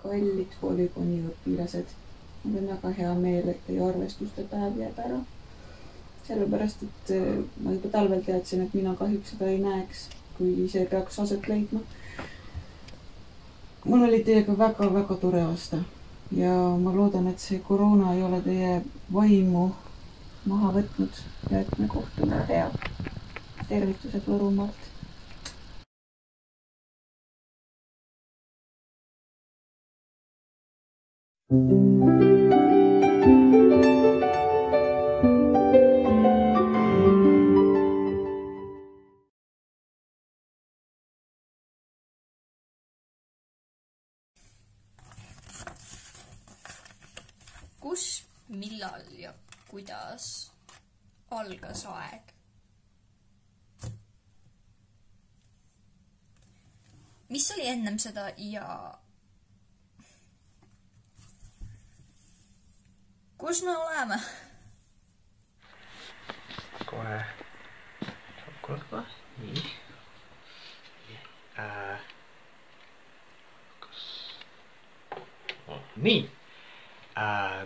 Kallid polügooni õpilased, mul on väga hea meel, et teie arvestuste päev jääb ära. Sellepärast, et ma juba talvel teadsin, et mina kahjuks seda ei näeks, kui see peaks aset leidma. Mul oli teiega väga tore aasta ja ma loodan, et see koroona ei ole teie vaimu maha võtnud ja et me kohtume hea. Tervitused Võrumaalt. Kus, millal ja kuidas algas aeg? Mis oli ennem seda ja kus me oleme? Kohe saab korda. Nii. Nii.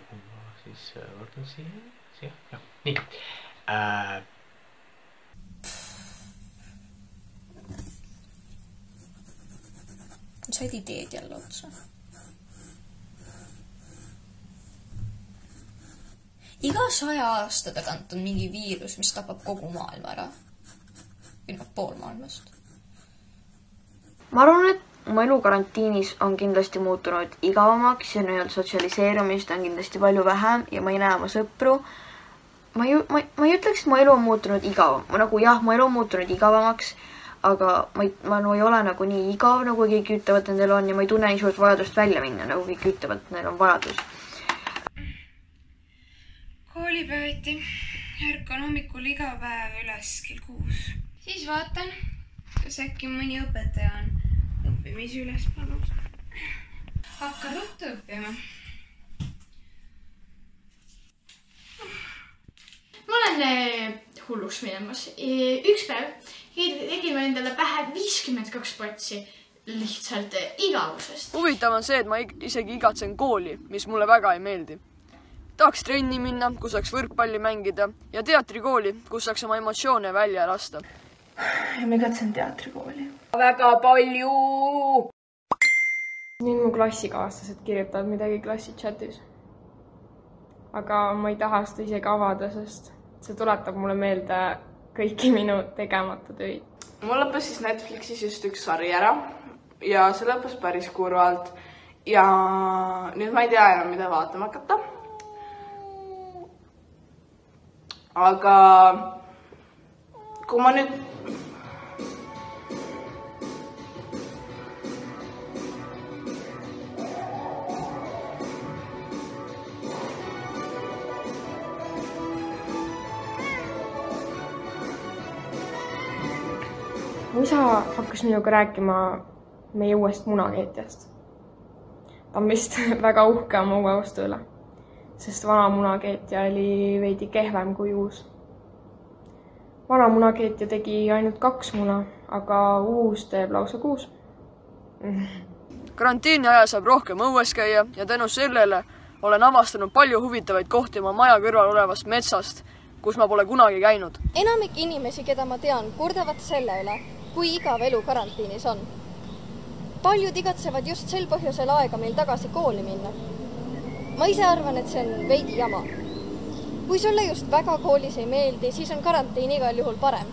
Kui ma siis võtan siia. Nii. Said ideed jälle otsa. Iga 100 aasta tagant on mingi viirus, mis tapab kogu maailma ära. Või pool maailmast. Ma arvan, et mu elu karantiinis on kindlasti muutunud igavamaks ja nüüd sotsialiseerumist on kindlasti palju vähem ja ma ei näe oma sõpru. Ma ei ütleks, et mu elu on muutunud igavam. Mu elu on muutunud igavamaks, aga ma ei ole nagu nii igav, nagu kõik ütlevad, et nendel on ja ma ei tunne nii suurt vajadust välja minna, nagu kõik ütlevad, et neil on vajadus. Koolipäeviti ärkan hommikul iga päev üles kell 6. Siis vaatan, kas äkki mõni õpetaja on õppimisi üles pannud. Hakkan ruttu õppima. Ma olen hulluks minemas. Üks päev tegin ma endale pähe 52 patsi lihtsalt igavusest. Huvitav on see, et ma isegi igatsen kooli, mis mulle väga ei meeldi. Tahaks trenni minna, kus saaks võrkpalli mängida ja teatrikooli, kus saaks oma emotsioone välja lasta. Ja ma igatsen teatrikooli. Väga palju! Nüüd mu klassikaaslased kirjutavad midagi klassichatis. Aga ma ei taha seda isegi avada, sest see tuletab mulle meelde kõiki minu tegemata töid. Mul lõppes siis Netflixis just üks sari ära ja see lõppes päris kurvalt ja nüüd ma ei tea enam, mida vaatama hakata. Aga kui ma nüüd Mu isa hakkas minuga rääkima meie uuest munakeetjast. Ta on vist väga uhke oma uue ostu üle, sest vana munakeetja oli veidi kehvem kui uus. Vana munakeetja tegi ainult 2 muna, aga uus teeb lausa 6. Karantiini ajal saab rohkem õues käia ja tänu sellele olen avastanud palju huvitavaid kohti oma maja kõrval olevast metsast, kus ma pole kunagi käinud. Enamik inimesi, keda ma tean, kurdavad selle üle, kui igav elu karantiinis on. Paljud igatsevad just sel põhjusel aega meil tagasi kooli minna. ma ise arvan, et see on veidi jama. Kui sulle just väga koolis ei meeldi, siis on karantiin igal juhul parem.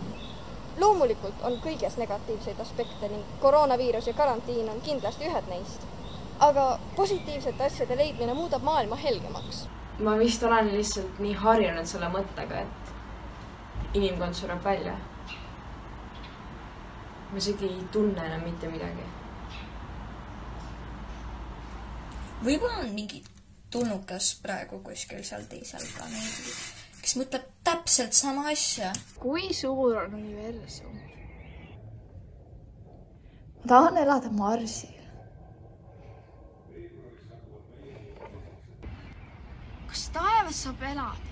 Loomulikult on kõiges negatiivseid aspekte ning koroonaviirus ja karantiin on kindlasti ühed neist. Aga positiivsete asjade leidmine muudab maailma helgemaks. Ma vist olen lihtsalt nii harjunud selle mõttega, et inimkond sureb välja. Ma isegi ei tunne enam mitte midagi. Võib-olla on mingi tulnukas praegu kuskil seal teisel planeedil, kes mõtleb täpselt sama asja. Kui suur on universum? Ma tahan elada Marsil. Kas taevas saab elada?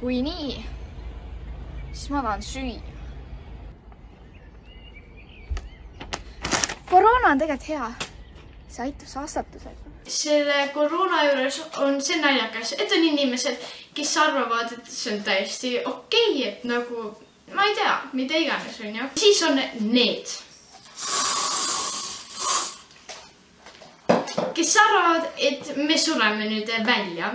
Kui nii, siis ma tahan süüa. Koroona on tegelikult hea. See aitab saastatusega. Selle koroona juures on see naljakas, et on inimesed, kes arvavad, et see on täiesti okei, et nagu, ma ei tea, mida iganes on ju. Siis on need, kes arvavad, et me sureme nüüd välja.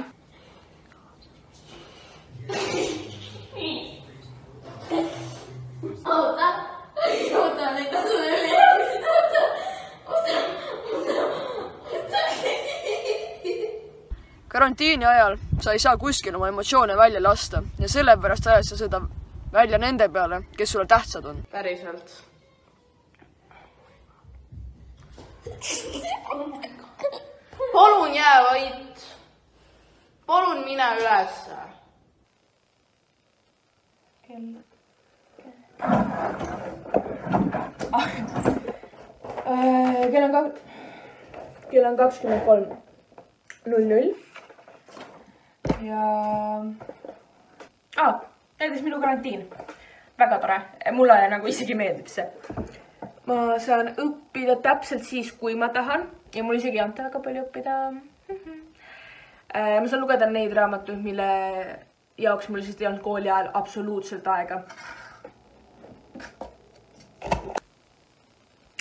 Oota, neid on üle. Karantiini ajal sa ei saa kuskil oma emotsioone välja lasta ja sellepärast ajad sa seda välja nende peale, kes sulle tähtsad on. Päriselt. Palun jää vait. Palun mine ülesse. Kell on 23:00. Ja näiteks minu karantiin. Väga tore. Mulle nagu isegi meeldib see. Ma saan õppida täpselt siis, kui ma tahan. Ja mul isegi ei anta väga palju õppida. Ma saan lugeda neid raamatuid, mille jaoks mul lihtsalt ei olnud kooli ajal absoluutselt aega.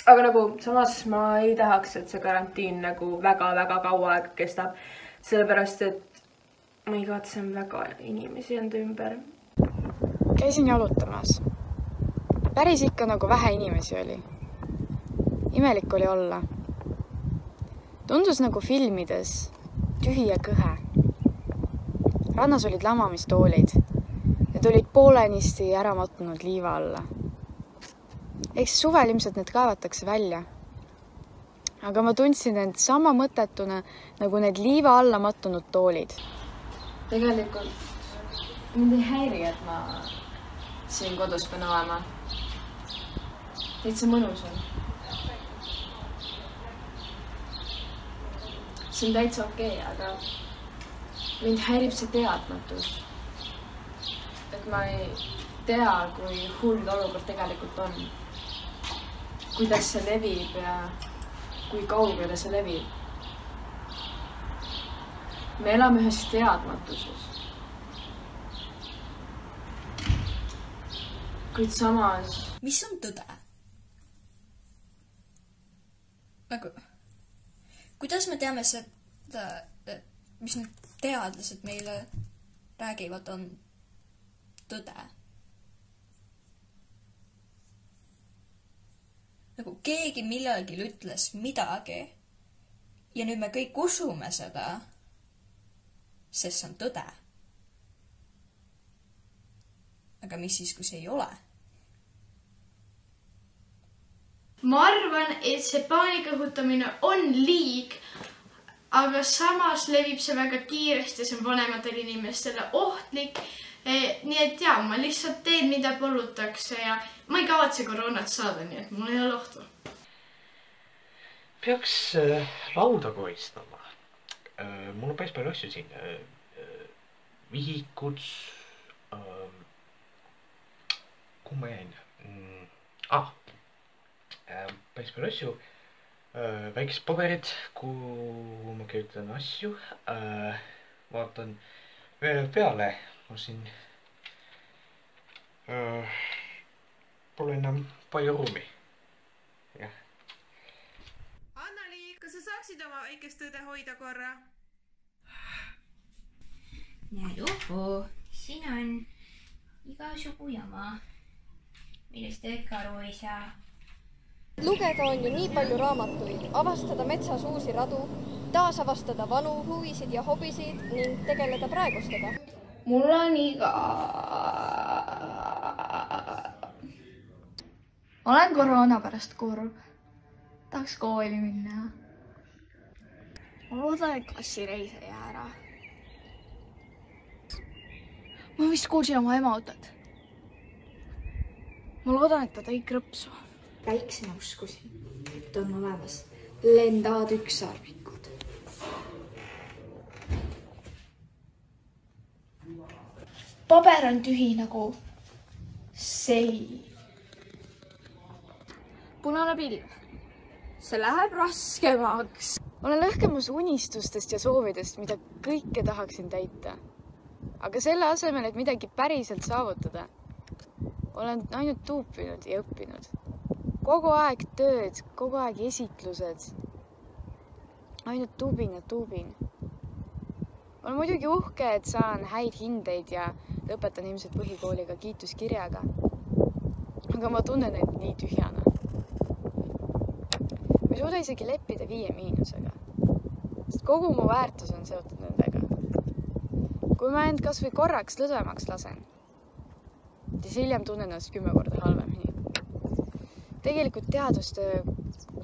Aga nagu samas ma ei tahaks, et see karantiin nagu väga-väga kaua aega kestab. Sellepärast, et ma igatsen väga inimesi enda ümber. Käisin jalutamas. Päris ikka nagu vähe inimesi oli. Imelik oli olla. Tundus nagu filmides, tühi ja kõhe. Rannas olid lamamistoolid. Need olid poolenisti ära mattunud liiva alla. Eks suvel ilmselt need kaevatakse välja. Aga ma tundsin end sama mõttetuna nagu need liiva alla mattunud toolid. Tegelikult mind ei häiri, et ma siin kodus pean olema. Täitsa mõnus on. See on täitsa okei, aga mind häirib see teadmatus. Et ma ei tea, kui hull olukord tegelikult on. Kuidas see levib ja kui kaugele see levib. Me elame ühes teadmatuses. Kuid samas... Mis on tõde? Nagu, kuidas me teame seda, mis need teadlased meile räägivad, on tõde? Nagu keegi millalgi ütles midagi ja nüüd me kõik usume seda, sest see on tõde. Aga mis siis, kui see ei ole? Ma arvan, et see paanika õhutamine on liig, aga samas levib see väga kiiresti, see on vanematele inimestele ohtlik. Nii et jaa, ma lihtsalt teen, mida palutakse ja ma ei kavatse koroonat saada, nii et mul ei ole ohtu. Peaks lauda koristama. Mul on päris palju asju siin. Vihikud. Kuhu ma jäin? Päris palju asju. Väikesed paberid, kuhu ma kirjutan asju. Vaatan peale. Ma siin pole enam palju ruumi. Annali, kas sa saaksid oma väikest õde hoida korra. ja johoo, siin on igasugu jama, millest te ikka aru ei saa. Lugeda on ju nii palju raamatuid, avastada metsas uusi radu, taasavastada vanu huvisid ja hobisid ning tegeleda praegustega. Mul on iga. Olen koroona pärast kurb. Tahaks kooli minna. Ma loodan, et klassireis ei jää ära. Ma vist kuulsin oma ema autot. Ma loodan, et ta tõi krõpsu. Väiksena uskusin, et on olemas lendavad ükssarvikud. Paber on tühi nagu sein. Punane pilv. See läheb raskemaks. Olen lõhkemas unistustest ja soovidest, mida kõike tahaksin täita. Aga selle asemel, et midagi päriselt saavutada, olen ainult tuupinud ja õppinud. Kogu aeg tööd, kogu aeg esitlused. Ainult tuubin ja tuubin. Olen muidugi uhke, et saan häid hindeid ja lõpetan ilmselt põhikooliga kiituskirjaga. Aga ma tunnen end nii tühjana. Ma ei suuda isegi leppida 5 –, sest kogu mu väärtus on seotud nendega. Kui ma end kas või korraks lõdvemaks lasen, siis hiljem tunnen ennast 10 korda halvemini. Tegelikult teadustöö,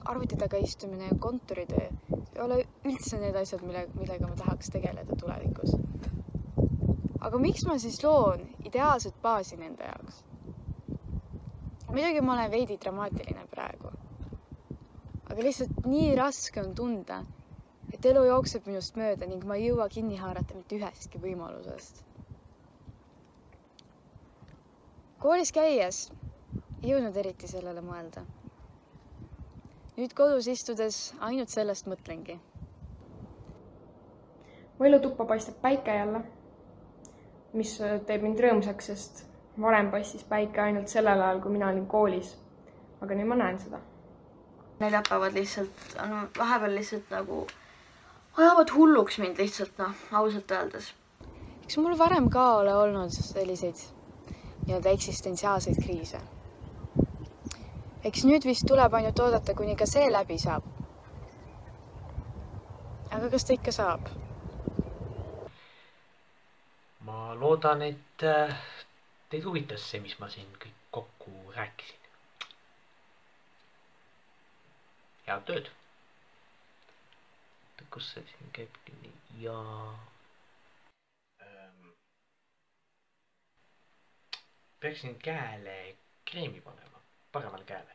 arvuti taga istumine ja kontoritöö ei ole üldse need asjad, millega ma tahaks tegeleda tulevikus. Aga miks ma siis loon ideaalset baasi nende jaoks? Muidugi ma olen veidi dramaatiline praegu. Aga lihtsalt nii raske on tunda, et elu jookseb minust mööda ning ma ei jõua kinni haarata mitte ühestki võimalusest. Koolis käies ei jõudnud eriti sellele mõelda. Nüüd kodus istudes ainult sellest mõtlengi. Mu elutuppa paistab päike jälle, mis teeb mind rõõmsaks, sest varem paistis päike ainult sellel ajal, kui mina olin koolis. Aga nüüd ma näen seda. Neljapäevad lihtsalt on vahepeal lihtsalt nagu ajavad hulluks mind lihtsalt, ausalt öeldes. Eks mul varem ka ole olnud selliseid eksistentsiaalseid kriise. Eks nüüd vist tuleb ainult oodata, kuni ka see läbi saab. Aga kas ta ikka saab? Ma loodan, et teid huvitas see, mis ma siin kõik kokku rääkisin. Head tööd. Kus see siin käib kinni ja... peaksin käele kreemi panema, paremale käele.